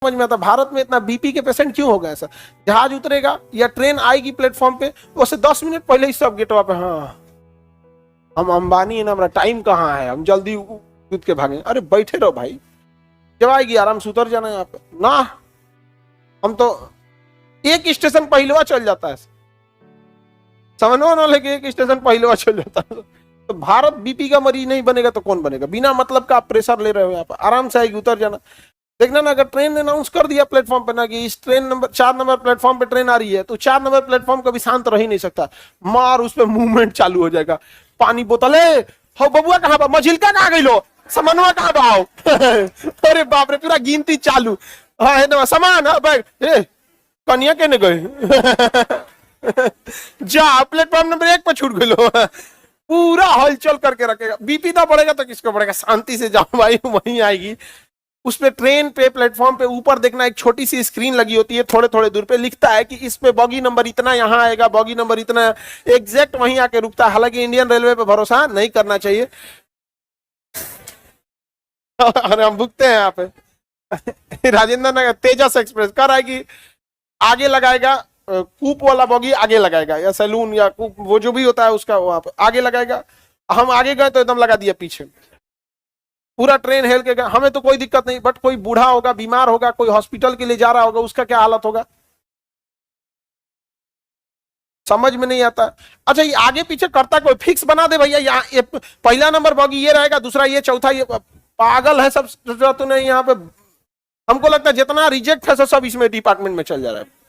समझ में आता भारत में इतना बीपी के पेशेंट क्यों हो गए सर। जहाज उतरेगा या ट्रेन आएगी प्लेटफॉर्म पे, उससे 10 मिनट पहले ही सब गेटवा पे, हाँ हम अंबानी है ना, हमारा टाइम कहाँ है, हम जल्दी कूद के भागे। अरे बैठे रहो भाई, जब आएगी आराम से उतर जाना यहाँ पे ना। हम तो एक स्टेशन पहलवा चल जाता है, समझो ना, लेके एक स्टेशन पहलवा चल जाता है। तो भारत बीपी का मरीज नहीं बनेगा तो कौन बनेगा। बिना मतलब का आप प्रेशर ले रहे हो यहाँ पर, आराम से आएगी उतर जाना। देखना ना, अगर ट्रेन ने अनाउंस कर दिया प्लेटफॉर्म पे ना कि इस ट्रेन नंबर 4 नंबर प्लेटफॉर्म पे ट्रेन आ रही है, तो 4 नंबर प्लेटफॉर्म कभी शांत रह ही नहीं सकता, मार उस पर मूवमेंट चालू हो जाएगा। पानी बोतल है, हो बबुआ कहाँ बा, मझिलका कहाँ गई लो, समनवा कहाँ बाओ अरे बाप रे, पूरा गिनती चालू। हाँ है ना सामान, हाँ बैग, कन्या के गए जा प्लेटफॉर्म नंबर 1 पे छूट गई, पूरा हलचल करके रखेगा। बीपी तो बढ़ेगा तो किसको बढ़ेगा, शांति से जाओ भाई, वहीं आएगी। उस पे ट्रेन पे प्लेटफॉर्म पे ऊपर देखना, एक छोटी सी स्क्रीन लगी होती है, थोड़े थोड़े दूर पे लिखता है कि इस पे बॉगी नंबर इतना यहाँ आएगा, बॉगी नंबर इतना, एग्जैक्ट वहीं आके रुकता है। हालांकि इंडियन रेलवे पे भरोसा नहीं करना चाहिए अरे हम भुगते हैं यहाँ पे राजेंद्र नगर तेजस एक्सप्रेस कर आएगी, आगे लगाएगा कूप वाला बॉगी, आगे लगाएगा, या सैलून या कूप वो जो भी होता है उसका वहां पे आगे लगाएगा। हम आगे गए तो एकदम लगा दिया पीछे, पूरा ट्रेन हेल के गए। हमें तो कोई दिक्कत नहीं, बट कोई बूढ़ा होगा, बीमार होगा, कोई हॉस्पिटल के लिए जा रहा होगा, उसका क्या हालत होगा, समझ में नहीं आता। अच्छा ये आगे पीछे करता कोई फिक्स बना दे भैया, यहाँ ये पहला नंबर बॉगी ये रहेगा, दूसरा ये, चौथा ये, पागल है सब तूने यहाँ पे। हमको लगता है जितना रिजेक्ट है सब इसमें डिपार्टमेंट में चल जा रहा है।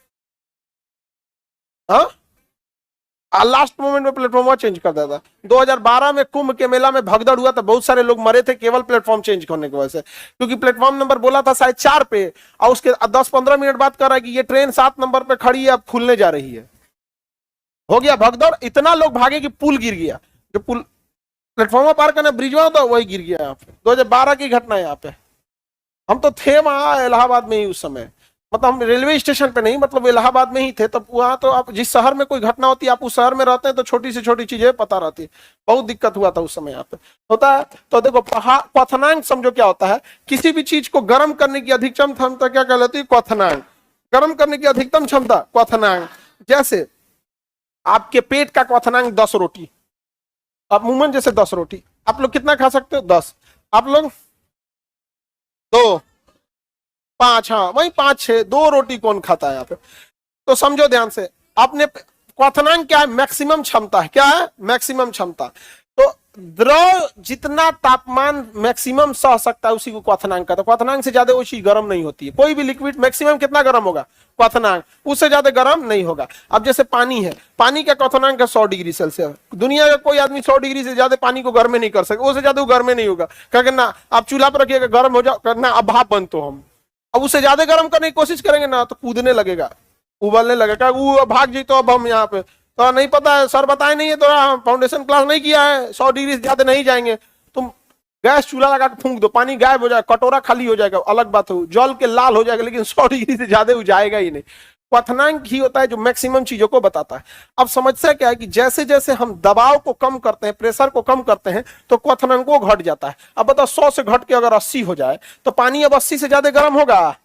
हाँ लास्ट मोमेंट में प्लेटफॉर्म चेंज कर दिया था। 2012 में कुंभ के मेला में भगदड़ हुआ था, बहुत सारे लोग मरे थे केवल प्लेटफॉर्म चेंज करने की वजह से, क्योंकि प्लेटफॉर्म नंबर बोला था शायद 4 पे, और उसके 10-15 मिनट बाद कह रहा है कि ये ट्रेन 7 नंबर पे खड़ी है, अब खुलने जा रही है। हो गया भगदड़, इतना लोग भागे कि पुल गिर गया, जो पुल प्लेटफॉर्म पार करना ब्रिजवा था वही गिर गया यहाँ पे। 2012 की घटना है यहाँ पे। हम तो थे वहां इलाहाबाद में ही उस समय, मतलब हम रेलवे स्टेशन पे नहीं, मतलब इलाहाबाद में ही थे। तब वहां तो आप जिस शहर में कोई घटना होती है, आप उस शहर में रहते हैं तो छोटी से छोटी चीजें पता रहती है। बहुत दिक्कत हुआ था उस समय यहाँ पे होता है। तो देखो क्वथनांक समझो क्या होता है, किसी भी चीज को गर्म करने की अधिकतम क्षमता क्या कहलाती है, क्वथनांक। गर्म करने की अधिकतम क्षमता क्वथनांक। जैसे आपके पेट का क्वथनांक 10 रोटी, अब मूमन जैसे 10 रोटी, आप लोग कितना खा सकते हो, 10, आप लोग 2, 5, हाँ वही 5-6, 2 रोटी कौन खाता है यहाँ पे। तो समझो ध्यान से, आपने क्वथनांक क्या है, मैक्सिमम क्षमता है, क्या है, मैक्सिमम क्षमता। तो द्रव जितना तापमान मैक्सिमम सह सकता है उसी को क्वथनांक का। तो क्वथनांक से ज्यादा वो चीज गर्म नहीं होती है। कोई भी लिक्विड मैक्सिमम कितना गर्म होगा, क्वथनांक, उससे ज्यादा गर्म नहीं होगा। अब जैसे पानी है, पानी का क्वथनांक है 100 डिग्री सेल्सियस। दुनिया का कोई आदमी 100 डिग्री से ज्यादा पानी को गर्म नहीं कर सकता, उससे ज्यादा वो गर्म नहीं होगा। क्या करना, आप चूल्हा पर रखिएगा गर्म हो जाओ करना, अब भाप बन तो हम अब उससे ज्यादा गर्म करने की कोशिश करेंगे ना तो कूदने लगेगा, उबलने लगेगा, वो भाग जी। तो अब हम यहाँ पे तो नहीं पता है, सर बताए नहीं है, तो फाउंडेशन क्लास नहीं किया है, 100 डिग्री से ज्यादा नहीं जाएंगे। तुम गैस चूल्हा लगा के फूंक दो, पानी गायब हो जाएगा, कटोरा खाली हो जाएगा, अलग बात हो, जल के लाल हो जाएगा, लेकिन 100 डिग्री से ज्यादा वो जाएगा ही नहीं। क्वथनांक ही होता है जो मैक्सिमम चीजों को बताता है। अब समस्या क्या है कि जैसे जैसे हम दबाव को कम करते हैं, प्रेशर को कम करते हैं, तो क्वथनांक को घट जाता है। अब बताओ 100 से घट के अगर 80 हो जाए तो पानी अब 80 से ज्यादा गर्म होगा।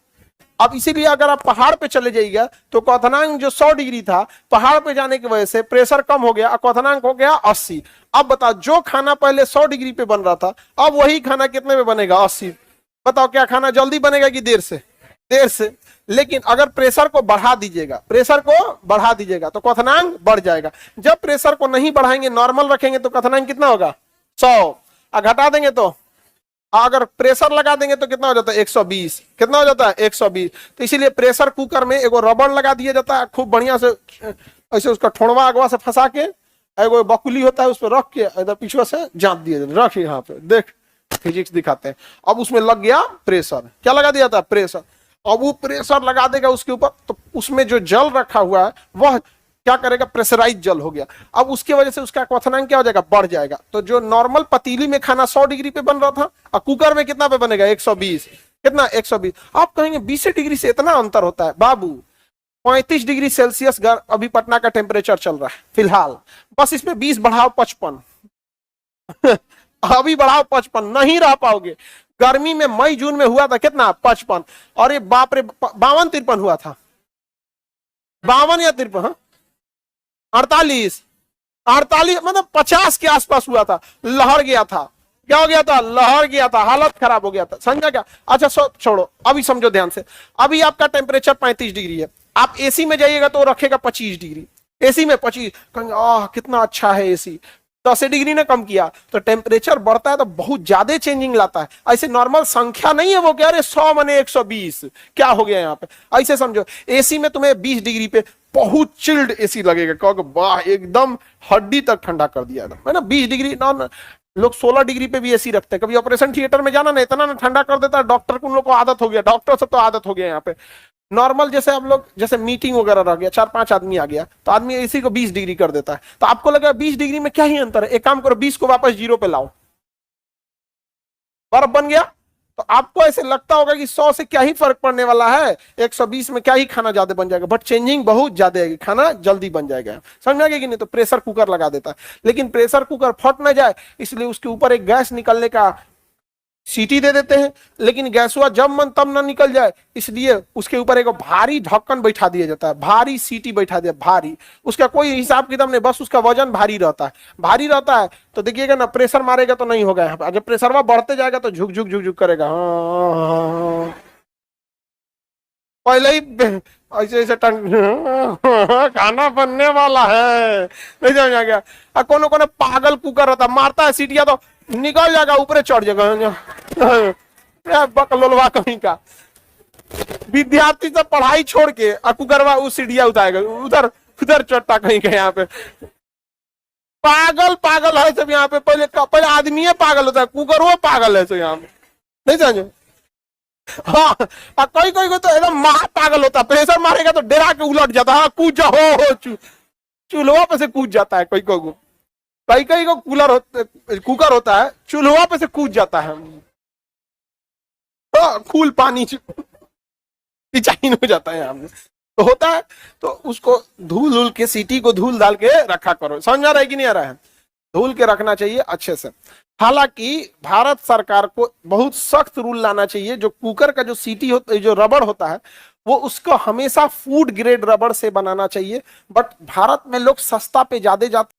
अब इसीलिए अगर आप पहाड़ पे चले जाइएगा तो क्वथनांक जो 100 डिग्री था, पहाड़ पे जाने की वजह से प्रेशर कम हो गया, क्वथनांक हो गया 80। अब बताओ जो खाना पहले 100 डिग्री पे बन रहा था, अब वही खाना कितने में बनेगा, 80। बताओ क्या खाना जल्दी बनेगा कि देर से, देर से। लेकिन अगर प्रेशर को बढ़ा दीजिएगा, प्रेशर को बढ़ा दीजिएगा तो क्वथनांक बढ़ जाएगा। जब प्रेशर को नहीं बढ़ाएंगे, नॉर्मल रखेंगे, तो क्वथनांक कितना होगा, 100। घटा देंगे तो, अगर प्रेशर लगा देंगे तो कितना हो जाता है, 120। कितना हो जाता है, 120। तो इसीलिए प्रेशर कुकर में एगो रबड़ लगा दिया जाता है, खूब बढ़िया से ऐसे उसका ठोड़वा अगवा से फंसा के, एगो बकुली होता है उस पर रख के इधर पीछे से जांच दिया जाता है, रख यहाँ पे देख, फिजिक्स दिखाते हैं। अब उसमें लग गया प्रेशर, क्या लगा दिया था, प्रेशर। अब वो प्रेशर लगा देगा उसके ऊपर, तो उसमें जो जल रखा हुआ है वह क्या करेगा, प्रेशराइज जल हो गया। अब उसके वजह से उसका क्वथनांक क्या हो जाएगा, बढ़ जाएगा। तो जो नॉर्मल पतीली में खाना 100 डिग्री पे बन रहा था, और कुकर में कितना पे बनेगा, 120। कितना, 120। आप कहेंगे 20 डिग्री से इतना अंतर होता है। बाबू 35 डिग्री सेल्सियस अभी पटना का टेम्परेचर चल रहा है फिलहाल, बस इसमें 20 बढ़ाओ 55 अभी बढ़ाओ 55, नहीं रह पाओगे। गर्मी में मई जून में हुआ था कितना 55, और ये बाप रे 52-53 हुआ था, 52 या 53, 48 मतलब 50 के आसपास हुआ था, लहर गया था। क्या हो गया था? लहर गया था, हालत खराब हो गया था, समझा क्या? अच्छा छोड़ो, अभी समझो ध्यान से। अभी आपका टेम्परेचर 35 डिग्री है, आप एसी में जाइएगा तो रखेगा 25 डिग्री, एसी में 25, कहेंगे आह कितना अच्छा है एसी, 10 डिग्री ने कम किया तो टेम्परेचर बढ़ता है तो बहुत ज्यादा चेंजिंग लाता है। ऐसे नॉर्मल संख्या नहीं है वो कि अरे 100 माने 120 क्या हो गया यहाँ पे, ऐसे समझो। एसी में तुम्हें 20 डिग्री पे बहुत चिल्ड एसी लगेगा, कहोगे वाह एकदम हड्डी तक ठंडा कर दिया है ना। 20 डिग्री नॉन, लोग 16 डिग्री पे भी एसी रखते हैं। कभी ऑपरेशन थिएटर में जाना ना, इतना ना ठंडा कर देता है डॉक्टर को, उन लोग को आदत हो गया, डॉक्टर सब तो आदत हो गया यहाँ पे। नॉर्मल जैसे हम लोग, जैसे मीटिंग वगैरह रह गया, 4-5 आदमी आ गया तो आदमी एसी को 20 डिग्री कर देता है, तो आपको लगा 20 डिग्री में क्या ही अंतर है, एक काम करो 20 को वापस 0 पे लाओ, बर्फ बन गया। तो आपको ऐसे लगता होगा कि 100 से क्या ही फर्क पड़ने वाला है, 120 में क्या ही खाना ज्यादा बन जाएगा, बट चेंजिंग बहुत ज्यादा है, खाना जल्दी बन जाएगा, समझ में आ गया कि नहीं? तो प्रेशर कुकर लगा देता है, लेकिन प्रेशर कुकर फट ना जाए इसलिए उसके ऊपर एक गैस निकलने का सीटी दे देते हैं, लेकिन गैसुआ जब मन तब ना निकल जाए इसलिए उसके ऊपर एक भारी ढक्कन बैठा दिया जाता है, भारी सीटी बैठा दिया, भारी, उसका कोई हिसाब किताब नहीं, बस उसका वजन भारी रहता है, भारी रहता है तो देखिएगा ना प्रेशर मारेगा तो नहीं होगा यहाँ पे, जब प्रेशर वहां बढ़ते जाएगा तो झुक झुक झुक झुक करेगा। पहले ही ऐसे ऐसे खाना बनने वाला है, नहीं समझ आ गया? कोनो कोनो पागल कुकर रहता, मारता है सीटिया तो निकल जाएगा, ऊपर चढ़ जाएगा, बकलोलवा कहीं का विद्यार्थी सब पढ़ाई छोड़ के कुकरवा उस सीढ़िया उतारेगा, उधर उधर चट्टा कहीं का। यहाँ पे पागल पागल है सब यहाँ पे, पहले आदमी पागल होता है, कुकर वो पागल है सब यहाँ पे, नहीं समझे? हाँ, कोई कोई को तो एकदम महा पागल होता है, प्रेशर मारेगा तो डरा के उलट जाता है, कूद जा हो चूल्हा पे से कूद जाता है, कोई को कई कई को कुकर होता है चूल्हा पे से कूद जाता है, तो खूल पानी चाइन हो जाता है यहाँ पे, तो होता है। तो उसको धूल धूल के सीटी को धूल डाल के रखा करो, समझ आ रहा है कि नहीं आ रहा है? धूल के रखना चाहिए अच्छे से। हालांकि भारत सरकार को बहुत सख्त रूल लाना चाहिए, जो कुकर का जो सीटी होता है, जो रबड़ होता है, वो उसको हमेशा फूड ग्रेड रबड़ से बनाना चाहिए। बट भारत में लोग सस्ता पे ज्यादा जाते